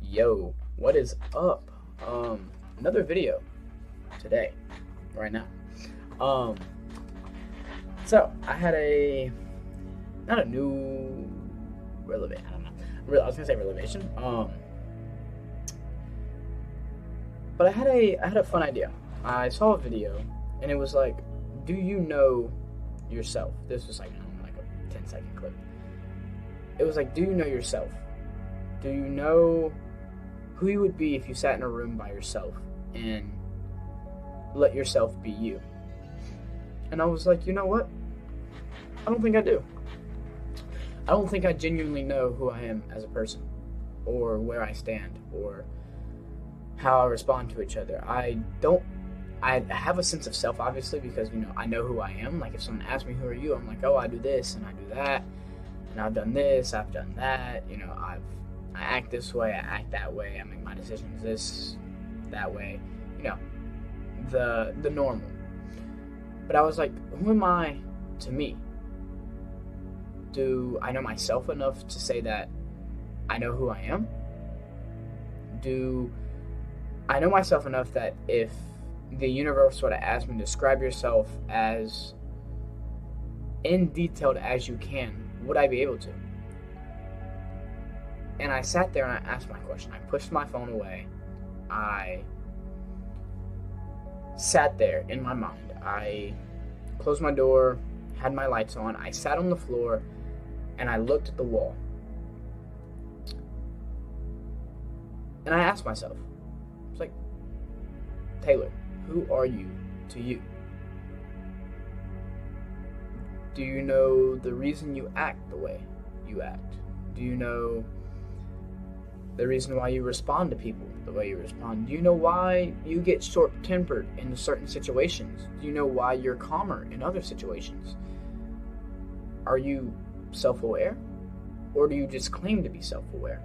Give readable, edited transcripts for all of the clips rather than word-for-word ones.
Yo, what is up? Another video today, right now. Um, so I had not a new relevant. I don't know. I was gonna say relevation. But I had a fun idea. I saw a video, and it was like, do you know yourself? This was like, I don't know, like a 10-second clip. It was like, do you know yourself? Do you know who you would be if you sat in a room by yourself and let yourself be you? And I was like, you know what? I don't think I do. I don't think I genuinely know who I am as a person, or where I stand, or how I respond to each other. I have a sense of self, obviously, because, I know who I am. Like, if someone asks me, who are you? I'm like, oh, I do this, and I do that, and I've done this, I've done that, I act this way, I act that way, I make my decisions that way, the normal. But I was like, who am I to me? Do I know myself enough to say that I know who I am? Do I know myself enough that if the universe were to ask me to describe yourself as in detailed as you can, would I be able to? And I sat there and I asked my question. I pushed my phone away. I sat there in my mind. I closed my door, had my lights on. I sat on the floor and I looked at the wall. And I asked myself, I was like, Taylor, who are you to you? Do you know the reason you act the way you act? Do you know the reason why you respond to people the way you respond? Do you know why you get short-tempered in certain situations? Do you know why you're calmer in other situations? Are you self-aware? Or do you just claim to be self-aware?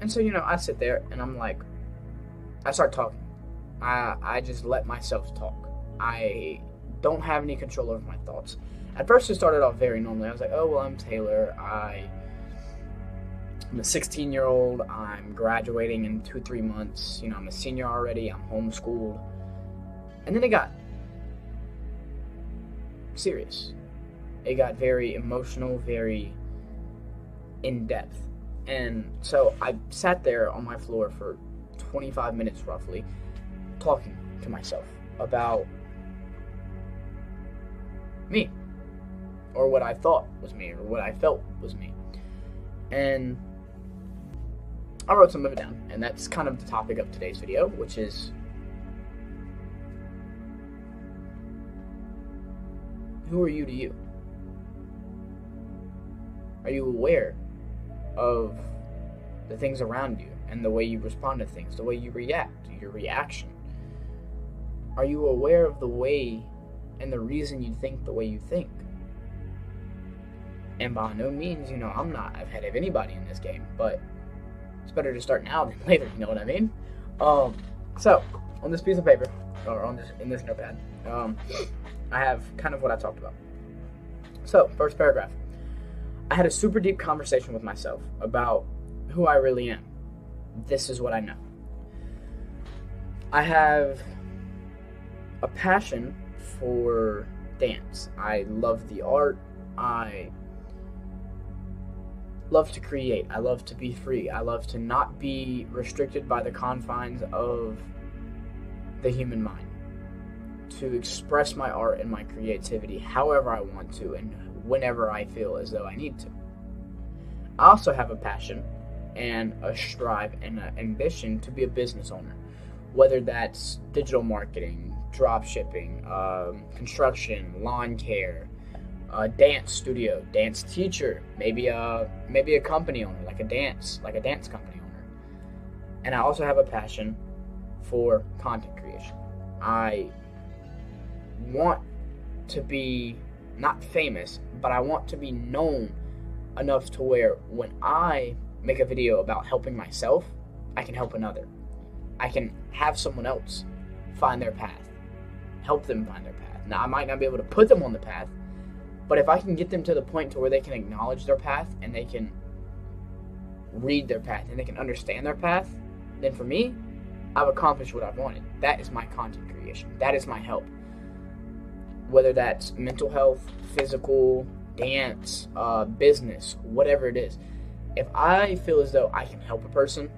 And so, I sit there and I'm like, I start talking. I just let myself talk. I don't have any control over my thoughts. At first it started off very normally. I was like, oh, well, I'm Taylor. I'm a 16-year-old. I'm graduating in 2-3 months. I'm a senior already. I'm homeschooled. And then it got serious. It got very emotional, very in-depth. And so I sat there on my floor for 25 minutes roughly, talking to myself about me, or what I thought was me, or what I felt was me. And I wrote some of it down, and that's kind of the topic of today's video, which is, who are you to you? Are you aware of the things around you and the way you respond to things, the way you react, your reaction? Are you aware of the way and the reason you think the way you think? And by no means, I'm not ahead of anybody in this game, but it's better to start now than later, you know what I mean? So, on this piece of paper, or in this notepad, I have kind of what I talked about. So, first paragraph. I had a super deep conversation with myself about who I really am. This is what I know. I have a passion for dance. I love the art. I love to create. I love to be free. I love to not be restricted by the confines of the human mind. To express my art and my creativity however I want to and whenever I feel as though I need to. I also have a passion and a strive and an ambition to be a business owner, whether that's digital marketing, drop shipping, construction, lawn care, dance studio, dance teacher, maybe a company owner, like a dance company owner. And I also have a passion for content creation. I want to be not famous, but I want to be known enough to where when I make a video about helping myself, I can help another. I can have someone else find their path, help them find their path. Now, I might not be able to put them on the path, but if I can get them to the point to where they can acknowledge their path and they can read their path and they can understand their path, then for me, I've accomplished what I've wanted. That is my content creation. That is my help. Whether that's mental health, physical, dance, business, whatever it is. If I feel as though I can help a person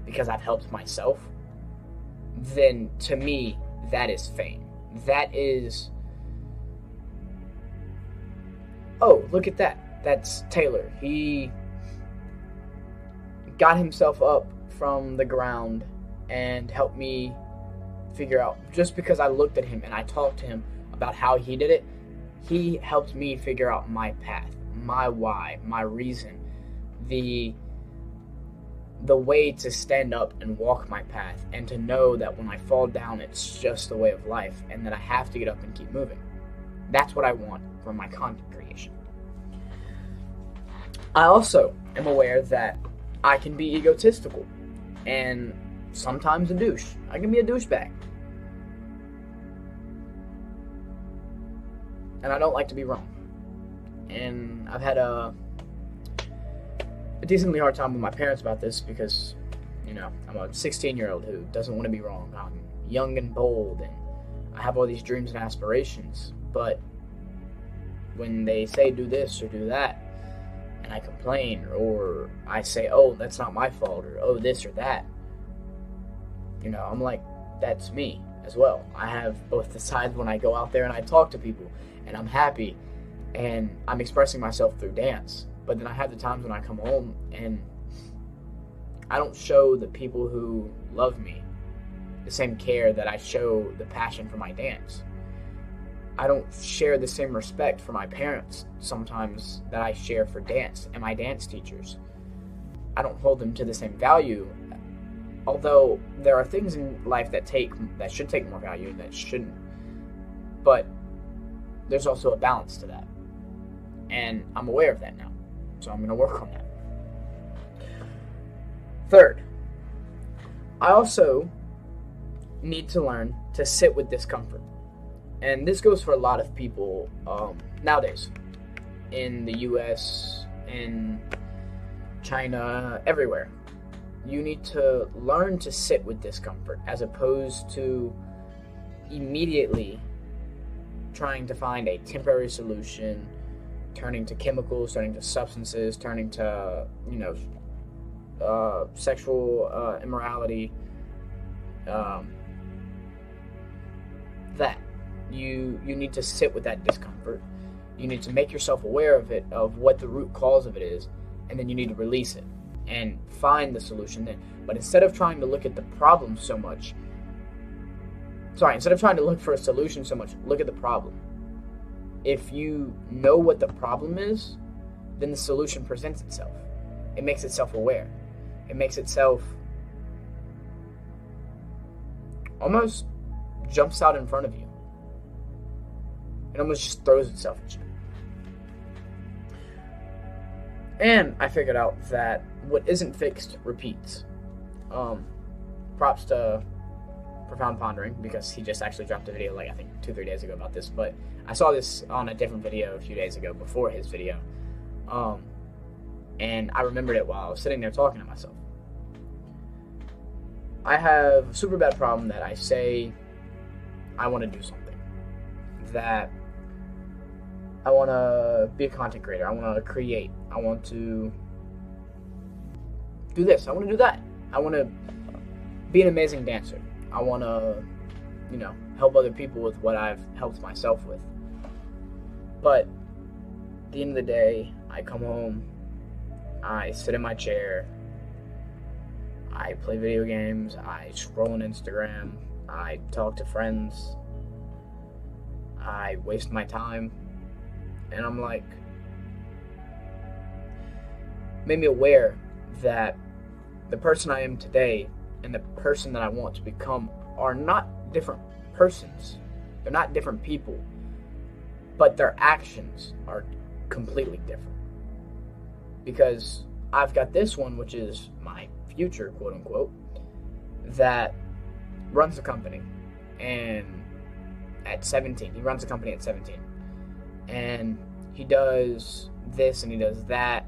because I've helped myself, then to me, that is fame. That is, oh, look at that. That's Taylor. He got himself up from the ground and helped me figure out, just because I looked at him and I talked to him about how he did it, he helped me figure out my path, my why, my reason, the way to stand up and walk my path, and to know that when I fall down, it's just the way of life, and that I have to get up and keep moving. That's what I want from my content creation. I also am aware that I can be egotistical and sometimes a douche. I can be a douchebag. And I don't like to be wrong. And I've had a decently hard time with my parents about this because, you know, I'm a 16-year-old who doesn't want to be wrong. I'm young and bold, and I have all these dreams and aspirations. But when they say do this or do that, and I complain, or I say, oh, that's not my fault, or oh, this or that, you know, I'm like, that's me as well. I have both the sides when I go out there and I talk to people, and I'm happy, and I'm expressing myself through dance. But then I have the times when I come home and I don't show the people who love me the same care that I show the passion for my dance. I don't share the same respect for my parents sometimes that I share for dance and my dance teachers. I don't hold them to the same value, although there are things in life that should take more value that shouldn't. But there's also a balance to that, and I'm aware of that now, so I'm going to work on that. Third, I also need to learn to sit with discomfort. And this goes for a lot of people nowadays, in the US, in China, everywhere. You need to learn to sit with discomfort as opposed to immediately trying to find a temporary solution, turning to chemicals, turning to substances, turning to, sexual immorality. That you need to sit with that discomfort. You need to make yourself aware of it, of what the root cause of it is, and then you need to release it and find the solution then. But instead of trying to look at the problem so much, instead of trying to look for a solution so much, look at the problem. If you know what the problem is, then the solution presents itself. It makes itself aware. It makes itself almost jumps out in front of you. It almost just throws itself at you. And I figured out that what isn't fixed repeats. Props to Profound Pondering, because he just actually dropped a video I think 2-3 days ago about this, but I saw this on a different video a few days ago before his video. And I remembered it while I was sitting there talking to myself. I have a super bad problem that I say I want to do something. That I want to be a content creator. I want to create. I want to do this. I want to do that. I want to be an amazing dancer. I want to, help other people with what I've helped myself with. But at the end of the day, I come home, I sit in my chair, I play video games, I scroll on Instagram, I talk to friends, I waste my time, and I'm like, made me aware that the person I am today and the person that I want to become are not different persons. They're not different people, but their actions are completely different. Because I've got this one, which is my future, quote unquote, that runs a company, and at 17, he runs a company at 17, and he does this and he does that.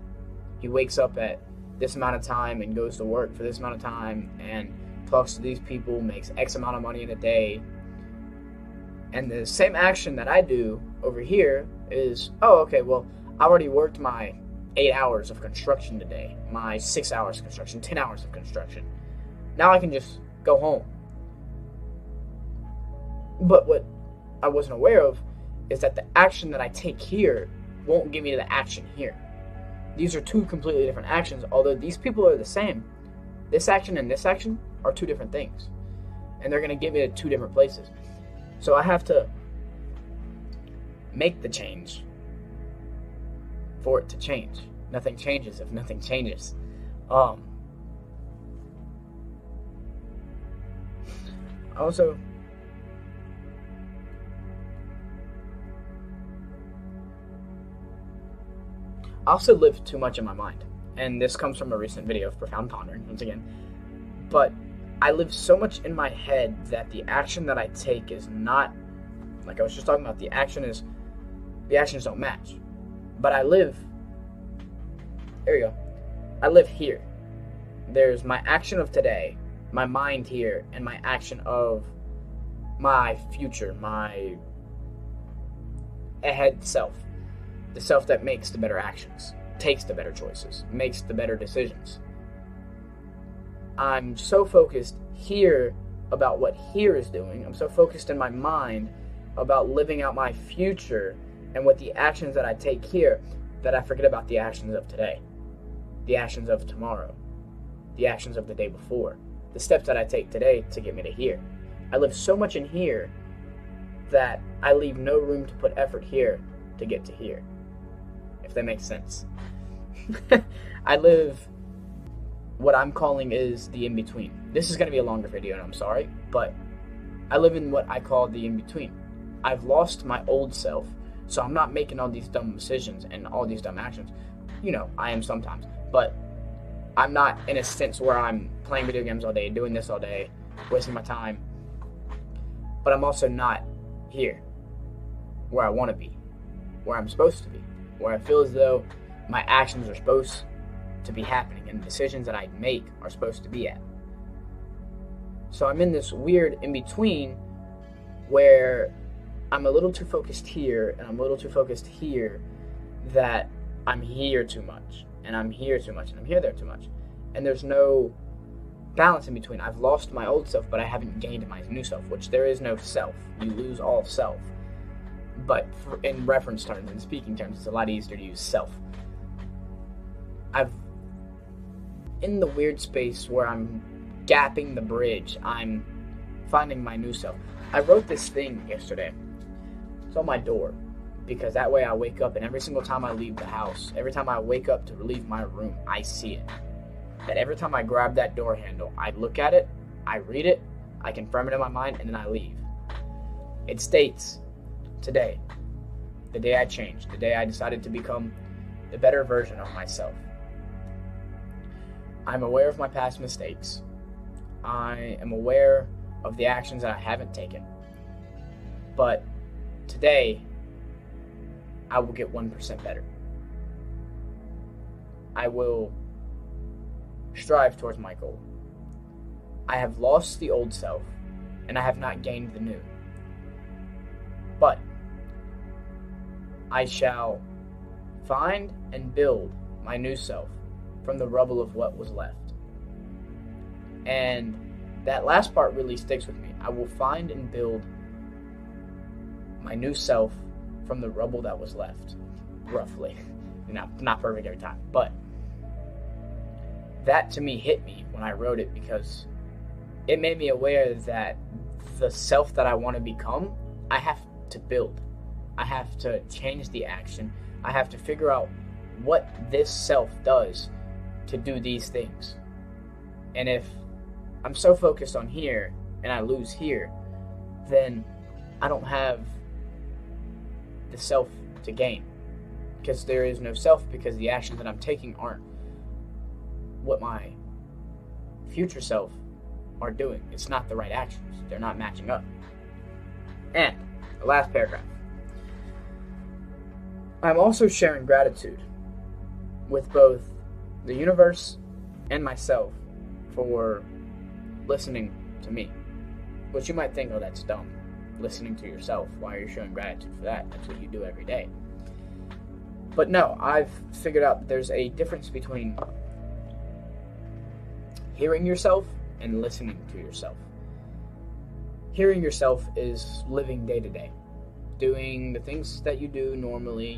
he wakes up at this amount of time and goes to work for this amount of time and talks to these people, makes X amount of money in a day. And the same action that I do over here is, oh, okay, well, I already worked my 8 hours of construction today, my 6 hours of construction, 10 hours of construction. Now I can just go home. But what I wasn't aware of is that the action that I take here won't give me the action here. These are two completely different actions, although these people are the same. This action and this action are two different things, and they're going to get me to two different places. So I have to make the change for it to change. Nothing changes if nothing changes. Also, I also live too much in my mind, and this comes from a recent video of Profound Pondering, once again, but I live so much in my head that the action that I take is not, like I was just talking about, the actions don't match, but I live here. There's my action of today, my mind here, and my action of my future, my ahead self. The self that makes the better actions, takes the better choices, makes the better decisions. I'm so focused here about what here is doing. I'm so focused in my mind about living out my future and what the actions that I take here that I forget about the actions of today, the actions of tomorrow, the actions of the day before, the steps that I take today to get me to here. I live so much in here that I leave no room to put effort here to get to here. If that makes sense. I live what I'm calling is the in-between. This is going to be a longer video, and I'm sorry, but I live in what I call the in-between. I've lost my old self, so I'm not making all these dumb decisions and all these dumb actions. You know, I am sometimes, but I'm not in a sense where I'm playing video games all day, doing this all day, wasting my time, but I'm also not here, where I want to be, where I'm supposed to be, where I feel as though my actions are supposed to be happening and the decisions that I make are supposed to be at. So I'm in this weird in-between where I'm a little too focused here and I'm a little too focused here, that I'm here too much and I'm here too much and I'm here there too much. And there's no balance in between. I've lost my old self, but I haven't gained my new self, which there is no self. You lose all self. But in reference terms, in speaking terms, it's a lot easier to use self. I've in the weird space where I'm gapping the bridge. I'm finding my new self. I wrote this thing yesterday. It's on my door, because that way I wake up, and every single time I leave the house, every time I wake up to leave my room, I see it. That every time I grab that door handle, I look at it, I read it, I confirm it in my mind, and then I leave. It states, today, the day I changed, the day I decided to become the better version of myself. I'm aware of my past mistakes. I am aware of the actions that I haven't taken. But today, I will get 1% better. I will strive towards my goal. I have lost the old self, and I have not gained the new. But I shall find and build my new self from the rubble of what was left. And that last part really sticks with me. I will find and build my new self from the rubble that was left, roughly. Not perfect every time, but that to me hit me when I wrote it, because it made me aware that the self that I want to become, I have to build. I have to change the action. I have to figure out what this self does to do these things. And if I'm so focused on here and I lose here, then I don't have the self to gain, because there is no self, because the actions that I'm taking aren't what my future self are doing. It's not the right actions. They're not matching up. And the last paragraph. I'm also sharing gratitude with both the universe and myself for listening to me. Which you might think, oh, that's dumb. Listening to yourself. Why are you showing gratitude for that? That's what you do every day. But no, I've figured out that there's a difference between hearing yourself and listening to yourself. Hearing yourself is living day to day, doing the things that you do normally,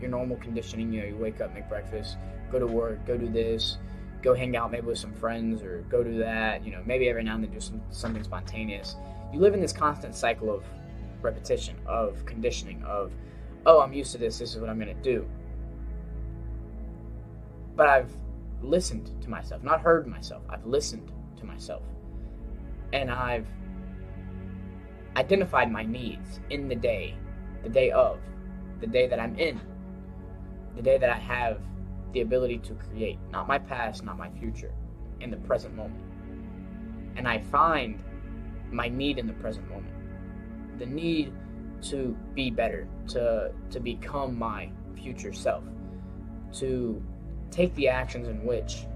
your normal conditioning. You wake up, make breakfast, go to work, go do this, go hang out maybe with some friends, or go do that. Maybe every now and then do something spontaneous. You live in this constant cycle of repetition, of conditioning, of, oh, I'm used to this is what I'm going to do. But I've listened to myself, not heard myself. I've listened to myself. And I've identified my needs in the day that I'm in, the day that I have the ability to create, not my past, not my future, in the present moment. And I find my need in the present moment, the need to be better, to become my future self, to take the actions in which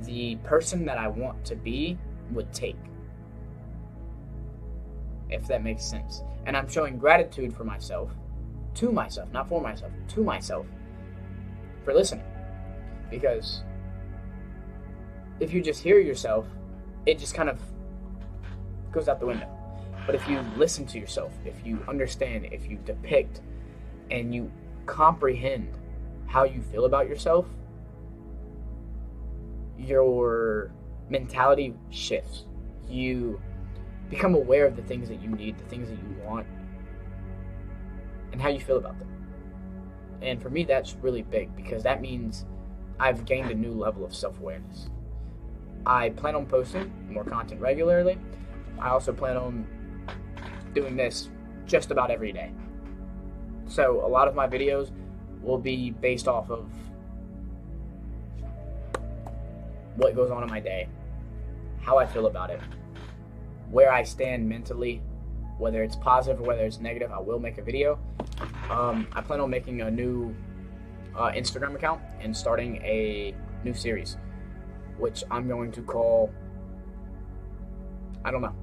the person that I want to be would take, if that makes sense. And I'm showing gratitude for myself, to myself, not for myself, to myself, for listening. Because if you just hear yourself, it just kind of goes out the window. But if you listen to yourself, if you understand, if you depict, and you comprehend how you feel about yourself, your mentality shifts. You become aware of the things that you need, the things that you want, and how you feel about them. And for me, that's really big, because that means I've gained a new level of self-awareness. I plan on posting more content regularly. I also plan on doing this just about every day. So a lot of my videos will be based off of what goes on in my day, how I feel about it, where I stand mentally, whether it's positive or whether it's negative. I will make a video. I plan on making a new Instagram account and starting a new series, which I'm going to call, I don't know,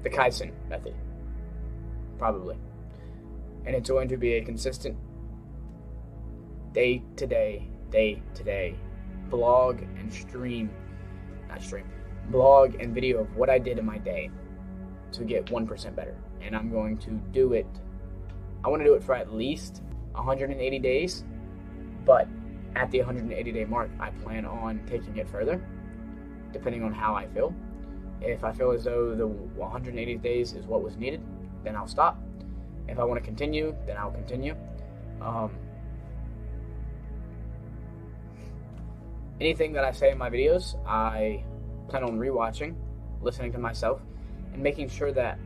the Kaizen method, probably. And it's going to be a consistent day to day blog and video of what I did in my day to get 1% better. And I'm going to do it, I want to do it for at least 180 days, but at the 180 day mark, I plan on taking it further, depending on how I feel. If I feel as though the 180 days is what was needed, then I'll stop. If I want to continue, then I'll continue. Anything that I say in my videos, I plan on rewatching, listening to myself, and making sure that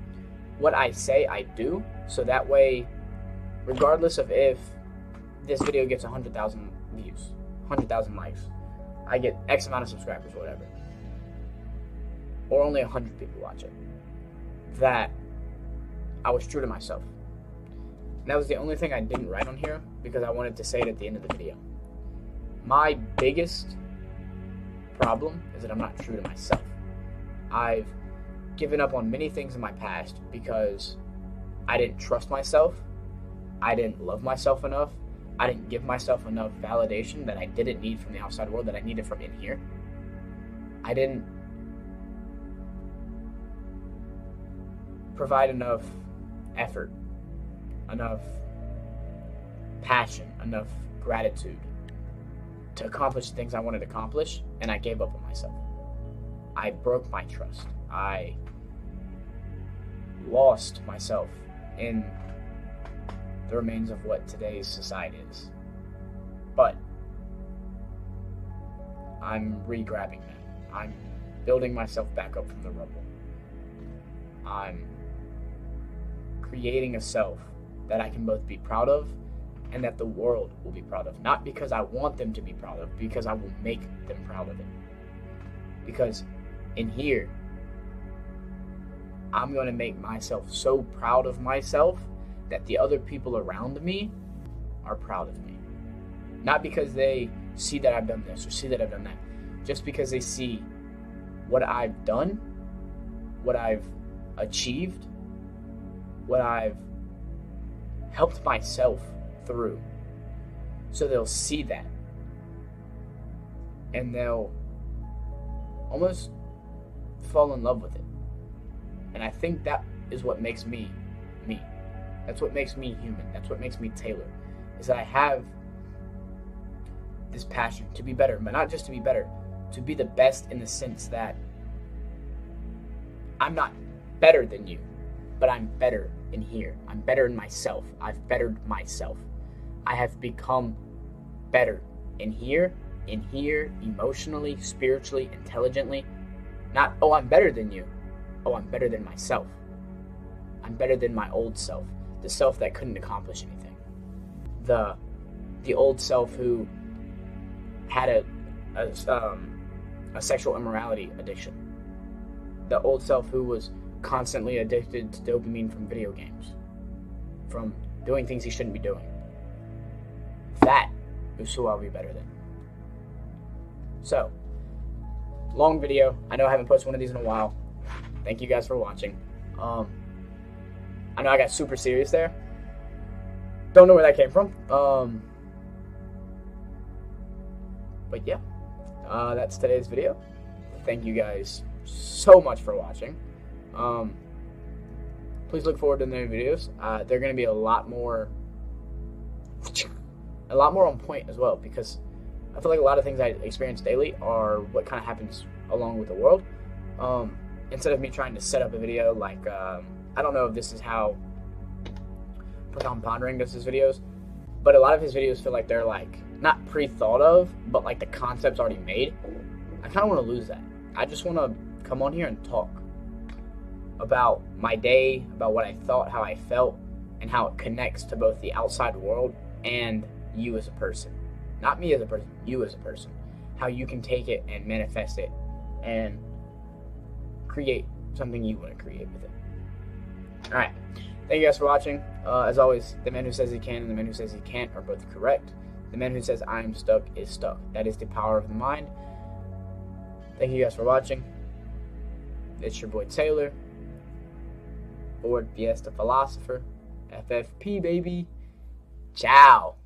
what I say, I do. So that way, regardless of if this video gets 100,000 views, 100,000 likes, I get X amount of subscribers, whatever, or only 100 people watch it, that I was true to myself. And that was the only thing I didn't write on here, because I wanted to say it at the end of the video. My biggest problem is that I'm not true to myself. I've given up on many things in my past because I didn't trust myself, I didn't love myself enough, I didn't give myself enough validation that I didn't need from the outside world, that I needed from in here. I didn't provide enough effort, enough passion, enough gratitude to accomplish the things I wanted to accomplish, and I gave up on myself. I broke my trust. I lost myself in the remains of what today's society is. But I'm re-grabbing that. I'm building myself back up from the rubble. I'm creating a self that I can both be proud of and that the world will be proud of. Not because I want them to be proud of, because I will make them proud of it. Because in here, I'm going to make myself so proud of myself that the other people around me are proud of me. Not because they see that I've done this or see that I've done that, just because they see what I've done, what I've achieved, what I've helped myself through. So they'll see that, and they'll almost fall in love with it. And I think that is what makes me me. That's what makes me human. That's what makes me Taylor, is that I have this passion to be better, but not just to be better, to be the best in the sense that I'm not better than you, but I'm better in here. I'm better in myself. I've bettered myself. I have become better in here, emotionally, spiritually, intelligently. Not, oh, I'm better than you. Oh, I'm better than myself. I'm better than my old self, the self that couldn't accomplish anything. The old self who had a sexual immorality addiction. The old self who was constantly addicted to dopamine from video games, from doing things he shouldn't be doing. That is who I'll be better than. So, long video. I know I haven't posted one of these in a while. Thank you guys for watching. I know I got super serious there. Don't know where that came from. But yeah, that's today's video. Thank you guys so much for watching. Please look forward to the new videos. They're going to be a lot more on point as well, because I feel like a lot of things I experience daily are what kind of happens along with the world. Instead of me trying to set up a video like, I don't know if this is how Proton Pondering does his videos, but a lot of his videos feel like they're like not pre-thought of, but like the concept's already made. I kind of want to lose that. I just want to come on here and talk about my day, about what I thought, how I felt, and how it connects to both the outside world and you as a person. Not me as a person, you as a person. How you can take it and manifest it and create something you want to create with it. Alright, thank you guys for watching. As always, the man who says he can and the man who says he can't are both correct. The man who says I'm stuck is stuck. That is the power of the mind. Thank you guys for watching. It's your boy Taylor, Ford Fiesta Philosopher, FFP baby. Ciao.